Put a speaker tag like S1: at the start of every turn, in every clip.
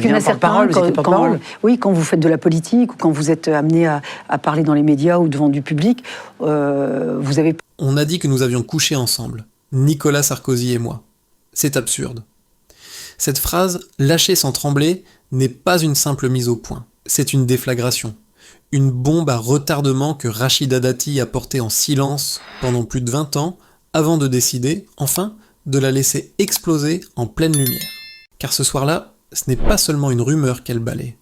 S1: qu'il y en a certains, quand vous faites de la politique ou quand vous êtes amené à parler dans les médias ou devant du public, vous avez...
S2: On a dit que nous avions couché ensemble, Nicolas Sarkozy et moi. C'est absurde. Cette phrase, lâchée sans trembler, n'est pas une simple mise au point. C'est une déflagration. Une bombe à retardement que Rachida Dati a portée en silence pendant plus de 20 ans, avant de décider, enfin, de la laisser exploser en pleine lumière. Car ce soir-là, ce n'est pas seulement une rumeur qu'elle balaie.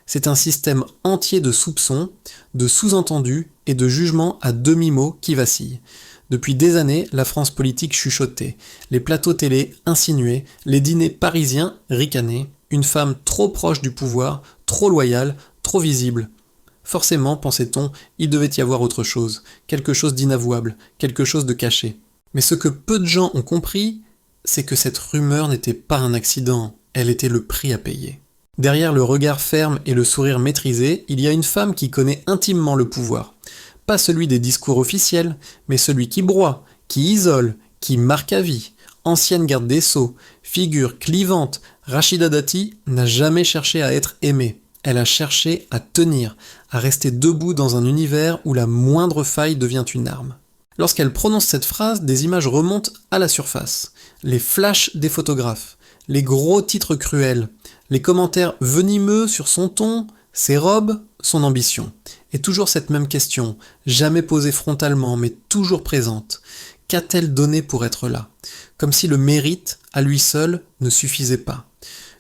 S2: C'est un système entier de soupçons, de sous-entendus et de jugements à demi-mot qui vacillent. Depuis des années, la France politique chuchotait, les plateaux télé insinuaient, les dîners parisiens ricanaient, une femme trop proche du pouvoir, trop loyale, trop visible. Forcément, pensait-on, il devait y avoir autre chose, quelque chose d'inavouable, quelque chose de caché. Mais ce que peu de gens ont compris, c'est que cette rumeur n'était pas un accident, elle était le prix à payer. Derrière le regard ferme et le sourire maîtrisé, il y a une femme qui connaît intimement le pouvoir. Pas celui des discours officiels, mais celui qui broie, qui isole, qui marque à vie. Ancienne garde des Sceaux, figure clivante, Rachida Dati n'a jamais cherché à être aimée. Elle a cherché à tenir, à rester debout dans un univers où la moindre faille devient une arme. Lorsqu'elle prononce cette phrase, des images remontent à la surface. Les flashs des photographes, les gros titres cruels, les commentaires venimeux sur son ton, ses robes, son ambition. Et toujours cette même question, jamais posée frontalement, mais toujours présente. Qu'a-t-elle donné pour être là ? Comme si le mérite, à lui seul, ne suffisait pas.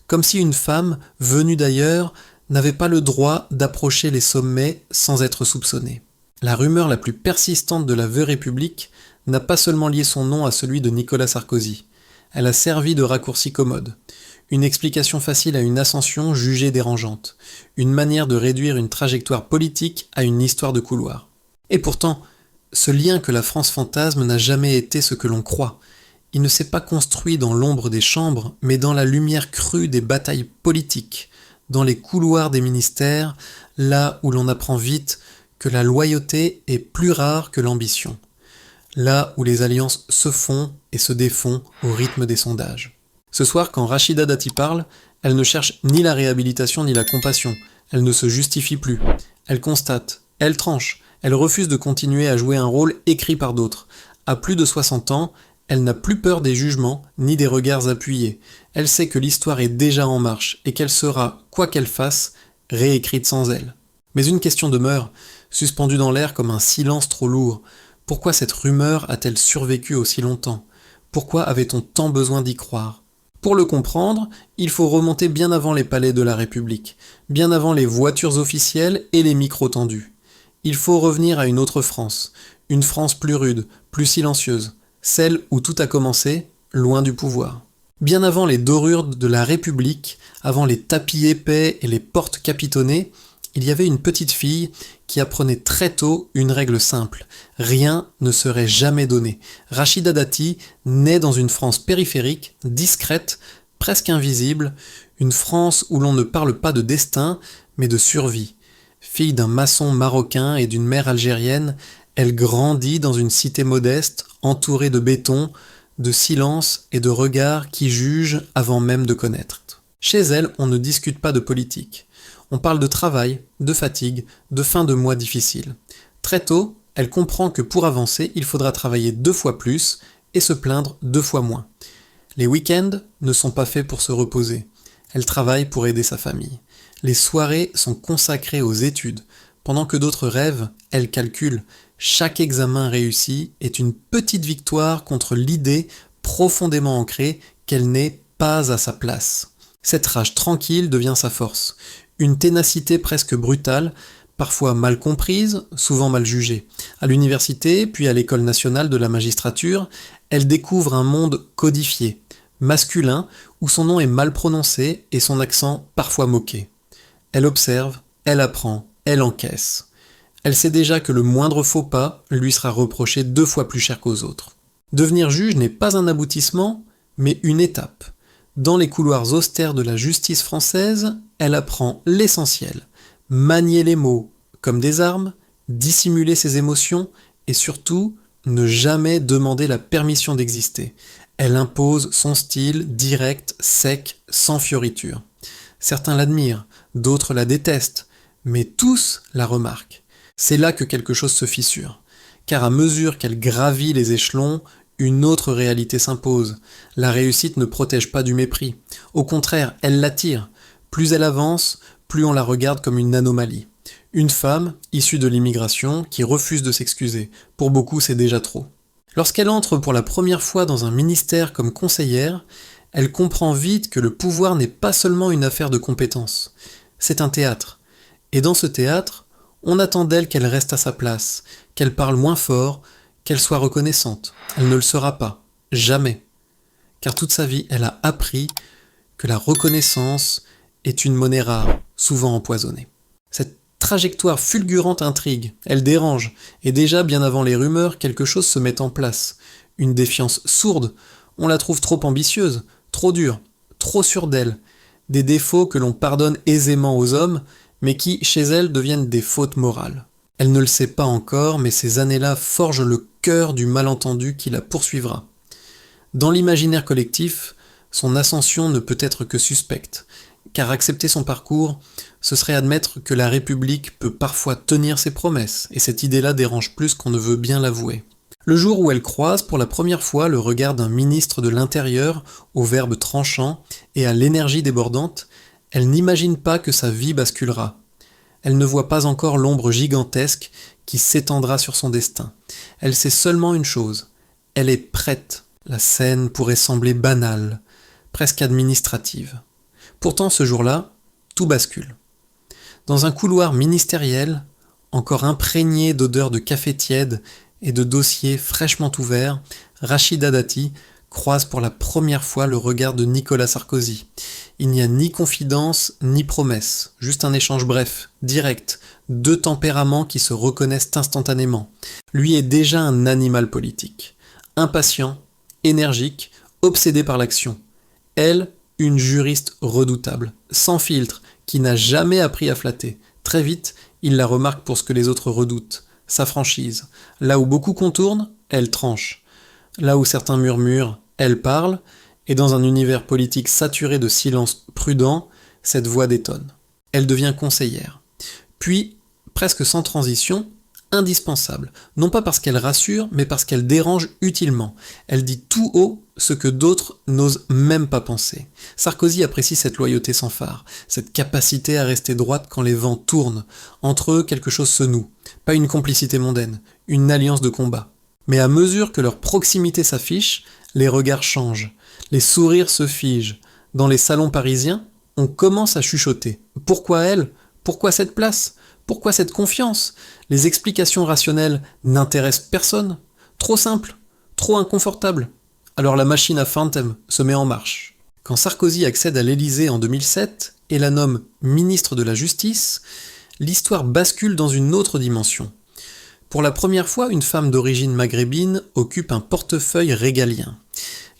S2: Comme si une femme, venue d'ailleurs, n'avait pas le droit d'approcher les sommets sans être soupçonnée. La rumeur la plus persistante de la Veuve République n'a pas seulement lié son nom à celui de Nicolas Sarkozy. Elle a servi de raccourci commode. Une explication facile à une ascension jugée dérangeante. Une manière de réduire une trajectoire politique à une histoire de couloir. Et pourtant, ce lien que la France fantasme n'a jamais été ce que l'on croit. Il ne s'est pas construit dans l'ombre des chambres, mais dans la lumière crue des batailles politiques, dans les couloirs des ministères, là où l'on apprend vite que la loyauté est plus rare que l'ambition, là où les alliances se font et se défont au rythme des sondages. Ce soir, quand Rachida Dati parle, elle ne cherche ni la réhabilitation ni la compassion, elle ne se justifie plus, elle constate, elle tranche, elle refuse de continuer à jouer un rôle écrit par d'autres. À plus de 60 ans, elle n'a plus peur des jugements ni des regards appuyés. Elle sait que l'histoire est déjà en marche et qu'elle sera, quoi qu'elle fasse, réécrite sans elle. Mais une question demeure, suspendue dans l'air comme un silence trop lourd. Pourquoi cette rumeur a-t-elle survécu aussi longtemps ? Pourquoi avait-on tant besoin d'y croire ? Pour le comprendre, il faut remonter bien avant les palais de la République, bien avant les voitures officielles et les micros tendus. Il faut revenir à une autre France, une France plus rude, plus silencieuse, celle où tout a commencé, loin du pouvoir. Bien avant les dorures de la République, avant les tapis épais et les portes capitonnées, il y avait une petite fille qui apprenait très tôt une règle simple. Rien ne serait jamais donné. Rachida Dati naît dans une France périphérique, discrète, presque invisible, une France où l'on ne parle pas de destin, mais de survie. Fille d'un maçon marocain et d'une mère algérienne, elle grandit dans une cité modeste, entourée de béton, de silence et de regards qui jugent avant même de connaître. Chez elle, on ne discute pas de politique. On parle de travail, de fatigue, de fin de mois difficiles. Très tôt, elle comprend que pour avancer, il faudra travailler 2 fois plus et se plaindre 2 fois moins. Les week-ends ne sont pas faits pour se reposer. Elle travaille pour aider sa famille. Les soirées sont consacrées aux études. Pendant que d'autres rêvent, elle calcule. Chaque examen réussi est une petite victoire contre l'idée profondément ancrée qu'elle n'est pas à sa place. Cette rage tranquille devient sa force. Une ténacité presque brutale, parfois mal comprise, souvent mal jugée. À l'université, puis à l'École nationale de la magistrature, elle découvre un monde codifié, masculin, où son nom est mal prononcé et son accent parfois moqué. Elle observe, elle apprend, elle encaisse. Elle sait déjà que le moindre faux pas lui sera reproché 2 fois plus cher qu'aux autres. Devenir juge n'est pas un aboutissement, mais une étape. Dans les couloirs austères de la justice française, elle apprend l'essentiel. Manier les mots comme des armes, dissimuler ses émotions et surtout, ne jamais demander la permission d'exister. Elle impose son style direct, sec, sans fioriture. Certains l'admirent, d'autres la détestent, mais tous la remarquent. C'est là que quelque chose se fissure, car à mesure qu'elle gravit les échelons, une autre réalité s'impose. La réussite ne protège pas du mépris. Au contraire, elle l'attire. Plus elle avance, plus on la regarde comme une anomalie. Une femme, issue de l'immigration, qui refuse de s'excuser. Pour beaucoup, c'est déjà trop. Lorsqu'elle entre pour la première fois dans un ministère comme conseillère, elle comprend vite que le pouvoir n'est pas seulement une affaire de compétences. C'est un théâtre. Et dans ce théâtre, on attend d'elle qu'elle reste à sa place, qu'elle parle moins fort, qu'elle soit reconnaissante. Elle ne le sera pas. Jamais. Car toute sa vie, elle a appris que la reconnaissance est une monnaie rare, souvent empoisonnée. Cette trajectoire fulgurante intrigue, elle dérange, et déjà bien avant les rumeurs, quelque chose se met en place. Une défiance sourde, on la trouve trop ambitieuse, trop dure, trop sûre d'elle. Des défauts que l'on pardonne aisément aux hommes, mais qui, chez elle, deviennent des fautes morales. Elle ne le sait pas encore, mais ces années-là forgent le cœur du malentendu qui la poursuivra. Dans l'imaginaire collectif, son ascension ne peut être que suspecte, car accepter son parcours, ce serait admettre que la République peut parfois tenir ses promesses, et cette idée-là dérange plus qu'on ne veut bien l'avouer. Le jour où elle croise pour la première fois le regard d'un ministre de l'Intérieur, au verbe tranchant et à l'énergie débordante, elle n'imagine pas que sa vie basculera. Elle ne voit pas encore l'ombre gigantesque qui s'étendra sur son destin. Elle sait seulement une chose, elle est prête. La scène pourrait sembler banale, presque administrative. Pourtant, ce jour-là, tout bascule. Dans un couloir ministériel, encore imprégné d'odeurs de café tiède et de dossiers fraîchement ouverts, Rachida Dati croise pour la première fois le regard de Nicolas Sarkozy. Il n'y a ni confidence, ni promesse, juste un échange bref, direct, deux tempéraments qui se reconnaissent instantanément. Lui est déjà un animal politique, impatient, énergique, obsédé par l'action. Elle, une juriste redoutable, sans filtre, qui n'a jamais appris à flatter. Très vite, il la remarque pour ce que les autres redoutent, sa franchise. Là où beaucoup contournent, elle tranche. Là où certains murmurent, elle parle, et dans un univers politique saturé de silence prudent, cette voix détonne. Elle devient conseillère. Puis, presque sans transition, indispensable. Non pas parce qu'elle rassure, mais parce qu'elle dérange utilement. Elle dit tout haut ce que d'autres n'osent même pas penser. Sarkozy apprécie cette loyauté sans phare, cette capacité à rester droite quand les vents tournent. Entre eux, quelque chose se noue. Pas une complicité mondaine, une alliance de combat. Mais à mesure que leur proximité s'affiche, les regards changent, les sourires se figent. Dans les salons parisiens, on commence à chuchoter. Pourquoi elle ? Pourquoi cette place ? Pourquoi cette confiance ? Les explications rationnelles n'intéressent personne. Trop simple, trop inconfortable. Alors la machine à Phantom se met en marche. Quand Sarkozy accède à l'Élysée en 2007 et la nomme ministre de la Justice, l'histoire bascule dans une autre dimension. Pour la première fois, une femme d'origine maghrébine occupe un portefeuille régalien.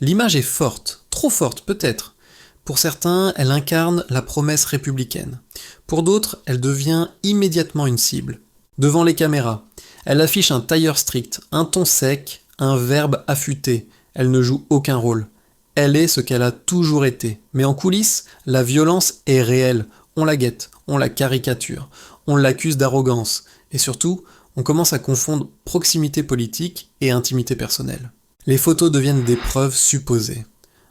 S2: L'image est forte, trop forte peut-être. Pour certains, elle incarne la promesse républicaine. Pour d'autres, elle devient immédiatement une cible. Devant les caméras, elle affiche un tailleur strict, un ton sec, un verbe affûté. Elle ne joue aucun rôle. Elle est ce qu'elle a toujours été. Mais en coulisses, la violence est réelle. On la guette, on la caricature, on l'accuse d'arrogance. Et surtout, on commence à confondre proximité politique et intimité personnelle. Les photos deviennent des preuves supposées.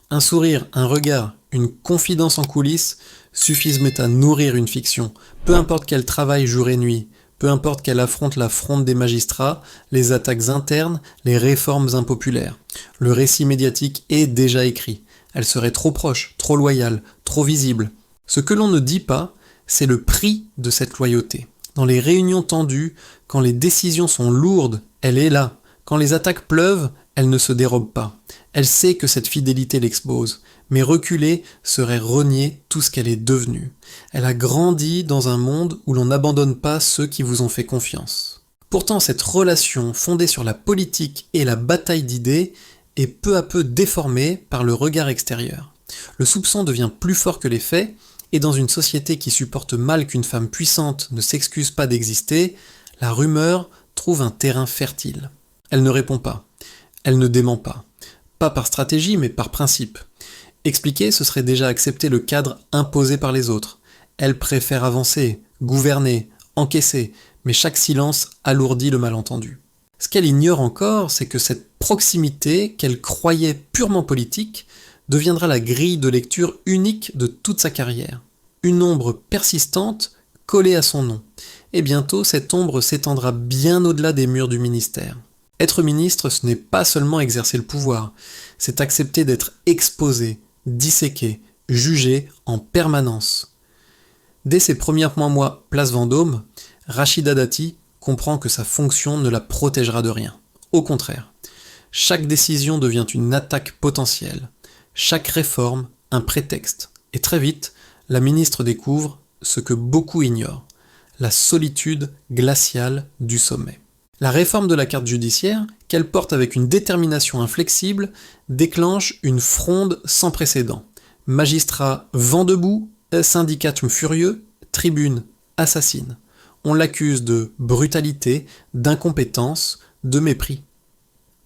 S2: Un sourire, un regard, une confidence en coulisses suffisent à nourrir une fiction. Peu importe qu'elle travaille jour et nuit, peu importe qu'elle affronte la fronde des magistrats, les attaques internes, les réformes impopulaires. Le récit médiatique est déjà écrit. Elle serait trop proche, trop loyale, trop visible. Ce que l'on ne dit pas, c'est le prix de cette loyauté. Dans les réunions tendues, quand les décisions sont lourdes, elle est là. Quand les attaques pleuvent, elle ne se dérobe pas. Elle sait que cette fidélité l'expose, mais reculer serait renier tout ce qu'elle est devenue. Elle a grandi dans un monde où l'on n'abandonne pas ceux qui vous ont fait confiance. Pourtant, cette relation fondée sur la politique et la bataille d'idées est peu à peu déformée par le regard extérieur. Le soupçon devient plus fort que les faits, et dans une société qui supporte mal qu'une femme puissante ne s'excuse pas d'exister, la rumeur trouve un terrain fertile. Elle ne répond pas. Elle ne dément pas. Pas par stratégie, mais par principe. Expliquer, ce serait déjà accepter le cadre imposé par les autres. Elle préfère avancer, gouverner, encaisser, mais chaque silence alourdit le malentendu. Ce qu'elle ignore encore, c'est que cette proximité, qu'elle croyait purement politique, deviendra la grille de lecture unique de toute sa carrière. Une ombre persistante collée à son nom. Et bientôt, cette ombre s'étendra bien au-delà des murs du ministère. Être ministre, ce n'est pas seulement exercer le pouvoir, c'est accepter d'être exposé, disséqué, jugé en permanence. Dès ses premiers mois place Vendôme, Rachida Dati comprend que sa fonction ne la protégera de rien. Au contraire, chaque décision devient une attaque potentielle, chaque réforme un prétexte. Et très vite, la ministre découvre ce que beaucoup ignorent, la solitude glaciale du sommet. La réforme de la carte judiciaire, qu'elle porte avec une détermination inflexible, déclenche une fronde sans précédent. Magistrats vent debout, syndicates furieux, tribunes assassines. On l'accuse de brutalité, d'incompétence, de mépris.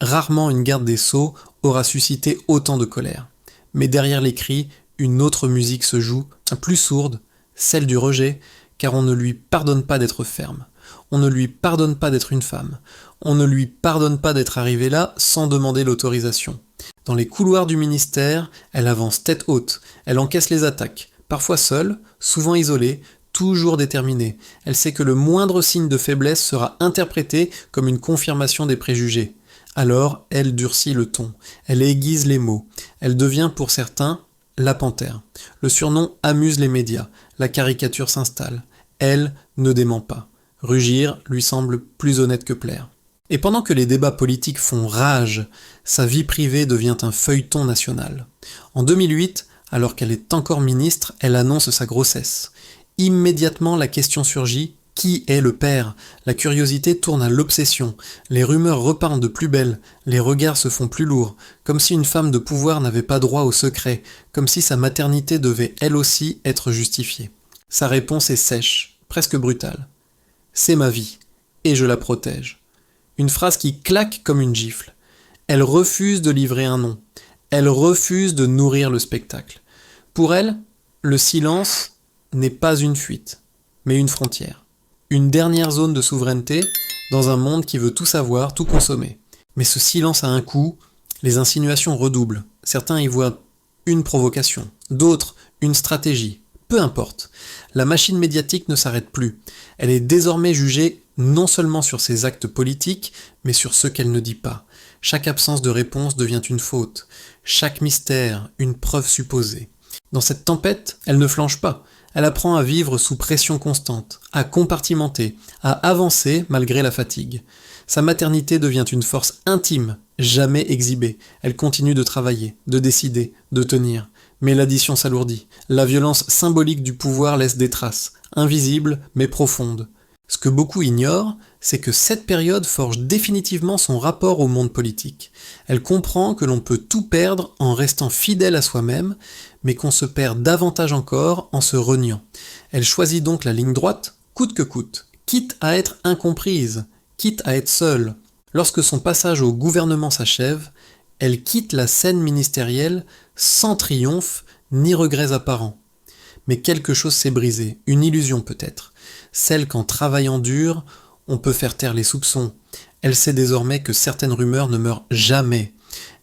S2: Rarement une garde des Sceaux aura suscité autant de colère. Mais derrière les cris, une autre musique se joue, plus sourde, celle du rejet, car on ne lui pardonne pas d'être ferme. On ne lui pardonne pas d'être une femme. On ne lui pardonne pas d'être arrivée là sans demander l'autorisation. Dans les couloirs du ministère, elle avance tête haute, elle encaisse les attaques, parfois seule, souvent isolée, toujours déterminée. Elle sait que le moindre signe de faiblesse sera interprété comme une confirmation des préjugés. Alors, elle durcit le ton, elle aiguise les mots, elle devient pour certains la panthère. Le surnom amuse les médias, la caricature s'installe. Elle ne dément pas. Rugir lui semble plus honnête que plaire. Et pendant que les débats politiques font rage, sa vie privée devient un feuilleton national. En 2008, alors qu'elle est encore ministre, elle annonce sa grossesse. Immédiatement, la question surgit: qui est le père? La curiosité tourne à l'obsession. Les rumeurs repartent de plus belle, les regards se font plus lourds, comme si une femme de pouvoir n'avait pas droit au secret, comme si sa maternité devait elle aussi être justifiée. Sa réponse est sèche, presque brutale. C'est ma vie, et je la protège. Une phrase qui claque comme une gifle. Elle refuse de livrer un nom. Elle refuse de nourrir le spectacle. Pour elle, le silence n'est pas une fuite, mais une frontière. Une dernière zone de souveraineté dans un monde qui veut tout savoir, tout consommer. Mais ce silence a un coût, les insinuations redoublent. Certains y voient une provocation, d'autres une stratégie. Peu importe, la machine médiatique ne s'arrête plus. Elle est désormais jugée non seulement sur ses actes politiques, mais sur ceux qu'elle ne dit pas. Chaque absence de réponse devient une faute, chaque mystère une preuve supposée. Dans cette tempête, elle ne flanche pas. Elle apprend à vivre sous pression constante, à compartimenter, à avancer malgré la fatigue. Sa maternité devient une force intime, jamais exhibée. Elle continue de travailler, de décider, de tenir. Mais l'addition s'alourdit. La violence symbolique du pouvoir laisse des traces, invisibles mais profondes. Ce que beaucoup ignorent, c'est que cette période forge définitivement son rapport au monde politique. Elle comprend que l'on peut tout perdre en restant fidèle à soi-même, mais qu'on se perd davantage encore en se reniant. Elle choisit donc la ligne droite, coûte que coûte, quitte à être incomprise, quitte à être seule. Lorsque son passage au gouvernement s'achève, elle quitte la scène ministérielle sans triomphe ni regrets apparents. Mais quelque chose s'est brisé, une illusion peut-être, celle qu'en travaillant dur, on peut faire taire les soupçons. Elle sait désormais que certaines rumeurs ne meurent jamais.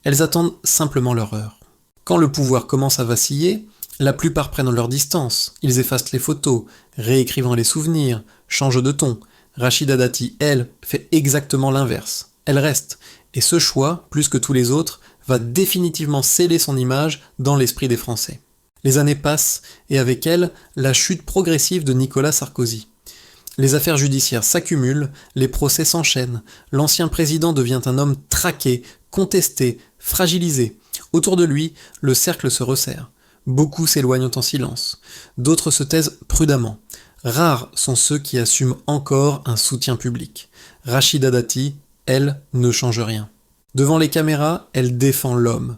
S2: Elles attendent simplement leur heure. Quand le pouvoir commence à vaciller, la plupart prennent leur distance. Ils effacent les photos, réécrivant les souvenirs, changent de ton. Rachida Dati, elle, fait exactement l'inverse. Elle reste. Et ce choix, plus que tous les autres, va définitivement sceller son image dans l'esprit des Français. Les années passent, et avec elles, la chute progressive de Nicolas Sarkozy. Les affaires judiciaires s'accumulent, les procès s'enchaînent, l'ancien président devient un homme traqué, contesté, fragilisé. Autour de lui, le cercle se resserre. Beaucoup s'éloignent en silence, d'autres se taisent prudemment. Rares sont ceux qui assument encore un soutien public. Rachida Dati, elle, ne change rien. Devant les caméras, elle défend l'homme.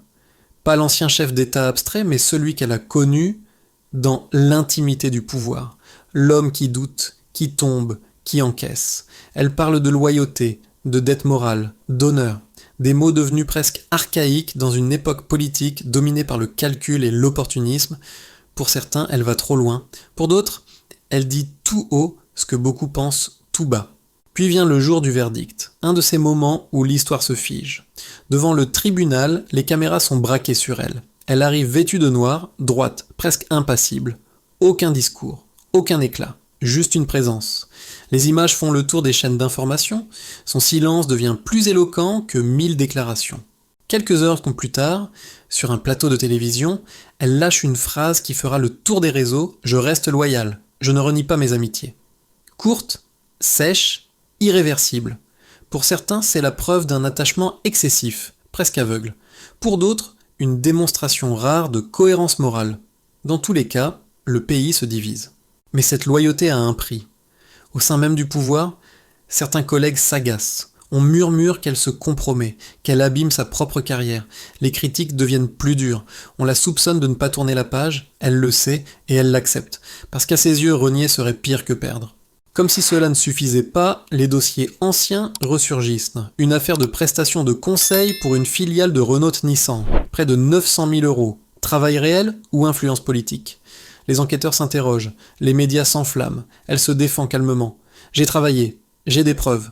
S2: Pas l'ancien chef d'État abstrait, mais celui qu'elle a connu dans l'intimité du pouvoir. L'homme qui doute, qui tombe, qui encaisse. Elle parle de loyauté, de dette morale, d'honneur, des mots devenus presque archaïques dans une époque politique dominée par le calcul et l'opportunisme. Pour certains, elle va trop loin. Pour d'autres, elle dit tout haut ce que beaucoup pensent tout bas. Puis vient le jour du verdict, un de ces moments où l'histoire se fige. Devant le tribunal, les caméras sont braquées sur elle. Elle arrive vêtue de noir, droite, presque impassible. Aucun discours, aucun éclat, juste une présence. Les images font le tour des chaînes d'information, son silence devient plus éloquent que 1000 déclarations. Quelques heures plus tard, sur un plateau de télévision, elle lâche une phrase qui fera le tour des réseaux « Je reste loyale, je ne renie pas mes amitiés ». Courte, sèche, irréversible. Pour certains, c'est la preuve d'un attachement excessif, presque aveugle. Pour d'autres, une démonstration rare de cohérence morale. Dans tous les cas, le pays se divise. Mais cette loyauté a un prix. Au sein même du pouvoir, certains collègues s'agacent. On murmure qu'elle se compromet, qu'elle abîme sa propre carrière. Les critiques deviennent plus dures. On la soupçonne de ne pas tourner la page, elle le sait et elle l'accepte. Parce qu'à ses yeux, renier serait pire que perdre. Comme si cela ne suffisait pas, les dossiers anciens ressurgissent. Une affaire de prestation de conseil pour une filiale de Renault-Nissan. Près de 900 000 €. Travail réel ou influence politique? Les enquêteurs s'interrogent, les médias s'enflamment, elle se défend calmement. J'ai travaillé, j'ai des preuves.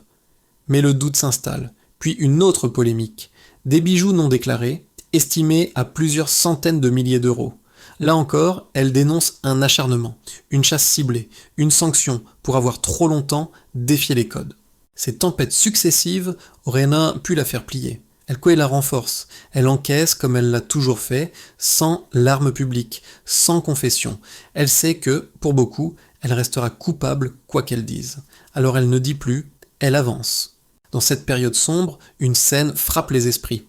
S2: Mais le doute s'installe, puis une autre polémique. Des bijoux non déclarés, estimés à plusieurs centaines de milliers d'euros. Là encore, elle dénonce un acharnement, une chasse ciblée, une sanction pour avoir trop longtemps défié les codes. Ces tempêtes successives auraient pu la faire plier. Elle la renforce, elle encaisse comme elle l'a toujours fait, sans larmes publiques, sans confession. Elle sait que, pour beaucoup, elle restera coupable quoi qu'elle dise. Alors elle ne dit plus, elle avance. Dans cette période sombre, une scène frappe les esprits.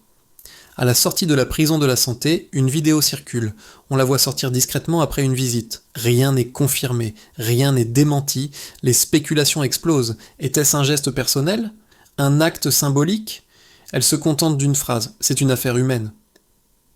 S2: À la sortie de la prison de la Santé, une vidéo circule. On la voit sortir discrètement après une visite. Rien n'est confirmé, rien n'est démenti, les spéculations explosent. Était-ce un geste personnel? Un acte symbolique? Elle se contente d'une phrase, c'est une affaire humaine,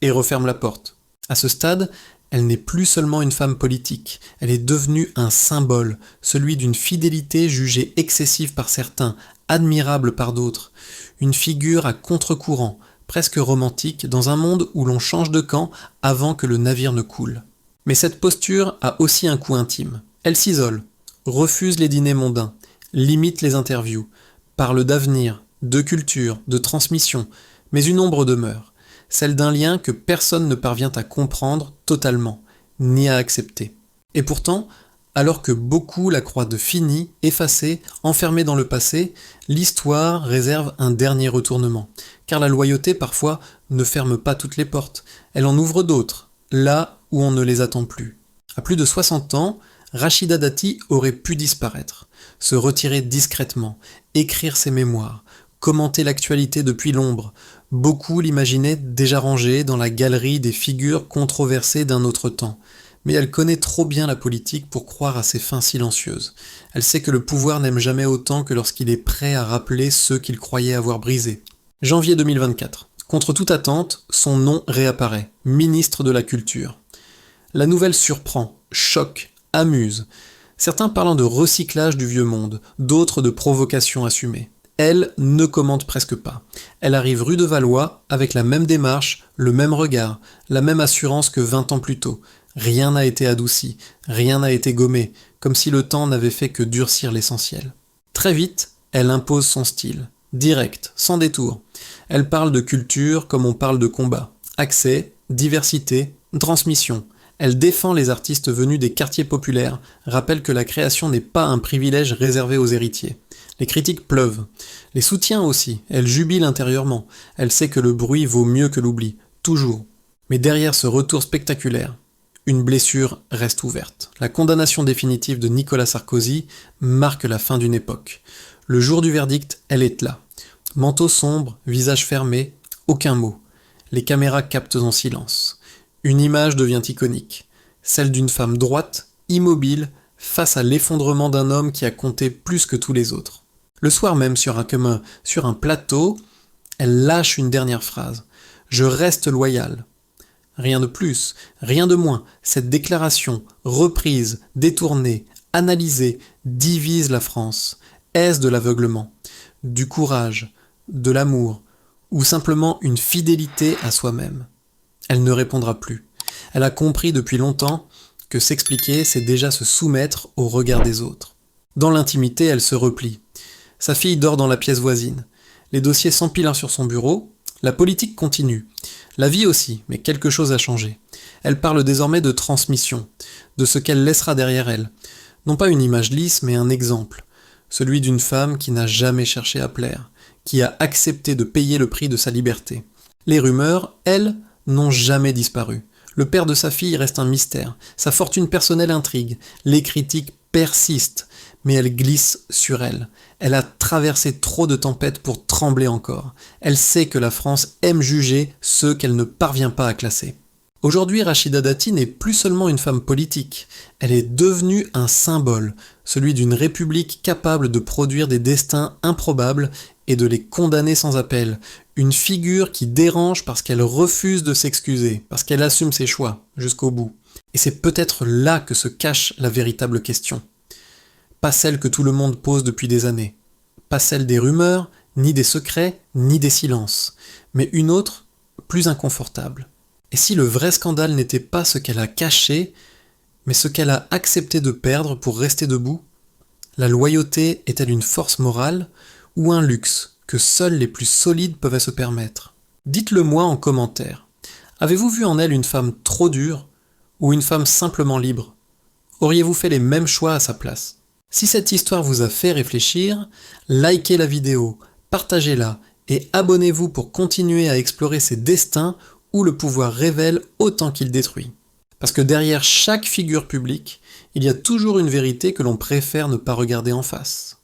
S2: et referme la porte. À ce stade, elle n'est plus seulement une femme politique, elle est devenue un symbole, celui d'une fidélité jugée excessive par certains, admirable par d'autres, une figure à contre-courant, presque romantique, dans un monde où l'on change de camp avant que le navire ne coule. Mais cette posture a aussi un coût intime. Elle s'isole, refuse les dîners mondains, limite les interviews, parle d'avenir, de culture, de transmission, mais une ombre demeure, celle d'un lien que personne ne parvient à comprendre totalement, ni à accepter. Et pourtant, alors que beaucoup la croient de finie, effacée, enfermée dans le passé, l'histoire réserve un dernier retournement, car la loyauté parfois ne ferme pas toutes les portes, elle en ouvre d'autres, là où on ne les attend plus. À plus de 60 ans, Rachida Dati aurait pu disparaître, se retirer discrètement, écrire ses mémoires, commenter l'actualité depuis l'ombre. Beaucoup l'imaginaient déjà rangée dans la galerie des figures controversées d'un autre temps. Mais elle connaît trop bien la politique pour croire à ses fins silencieuses. Elle sait que le pouvoir n'aime jamais autant que lorsqu'il est prêt à rappeler ceux qu'il croyait avoir brisés. Janvier 2024. Contre toute attente, son nom réapparaît, ministre de la Culture. La nouvelle surprend, choque, amuse. Certains parlant de recyclage du vieux monde, d'autres de provocation assumée. Elle ne commente presque pas. Elle arrive rue de Valois avec la même démarche, le même regard, la même assurance que 20 ans plus tôt. Rien n'a été adouci, rien n'a été gommé, comme si le temps n'avait fait que durcir l'essentiel. Très vite, elle impose son style, direct, sans détour. Elle parle de culture comme on parle de combat. Accès, diversité, transmission. Elle défend les artistes venus des quartiers populaires, rappelle que la création n'est pas un privilège réservé aux héritiers. Les critiques pleuvent. Les soutiens aussi, elle jubile intérieurement. Elle sait que le bruit vaut mieux que l'oubli, toujours. Mais derrière ce retour spectaculaire, une blessure reste ouverte. La condamnation définitive de Nicolas Sarkozy marque la fin d'une époque. Le jour du verdict, elle est là. Manteau sombre, visage fermé, aucun mot. Les caméras captent en silence. Une image devient iconique. Celle d'une femme droite, immobile, face à l'effondrement d'un homme qui a compté plus que tous les autres. Le soir même, sur un plateau, elle lâche une dernière phrase. « Je reste loyale ». Rien de plus, rien de moins. Cette déclaration, reprise, détournée, analysée, divise la France. Est-ce de l'aveuglement, du courage, de l'amour, ou simplement une fidélité à soi-même? Elle ne répondra plus. Elle a compris depuis longtemps que s'expliquer, c'est déjà se soumettre au regard des autres. Dans l'intimité, elle se replie. Sa fille dort dans la pièce voisine. Les dossiers s'empilent sur son bureau. La politique continue. La vie aussi, mais quelque chose a changé. Elle parle désormais de transmission, de ce qu'elle laissera derrière elle. Non pas une image lisse, mais un exemple. Celui d'une femme qui n'a jamais cherché à plaire, qui a accepté de payer le prix de sa liberté. Les rumeurs, elles, n'ont jamais disparu. Le père de sa fille reste un mystère. Sa fortune personnelle intrigue. Les critiques persistent, mais elles glissent sur elle. Elle a traversé trop de tempêtes pour trembler encore. Elle sait que la France aime juger ceux qu'elle ne parvient pas à classer. Aujourd'hui, Rachida Dati n'est plus seulement une femme politique. Elle est devenue un symbole, celui d'une république capable de produire des destins improbables et de les condamner sans appel. Une figure qui dérange parce qu'elle refuse de s'excuser, parce qu'elle assume ses choix jusqu'au bout. Et c'est peut-être là que se cache la véritable question. Pas celle que tout le monde pose depuis des années. Pas celle des rumeurs, ni des secrets, ni des silences. Mais une autre, plus inconfortable. Et si le vrai scandale n'était pas ce qu'elle a caché, mais ce qu'elle a accepté de perdre pour rester debout? La loyauté est-elle une force morale ou un luxe que seuls les plus solides peuvent se permettre? Dites-le moi en commentaire. Avez-vous vu en elle une femme trop dure ou une femme simplement libre? Auriez-vous fait les mêmes choix à sa place? Si cette histoire vous a fait réfléchir, likez la vidéo, partagez-la et abonnez-vous pour continuer à explorer ces destins où le pouvoir révèle autant qu'il détruit. Parce que derrière chaque figure publique, il y a toujours une vérité que l'on préfère ne pas regarder en face.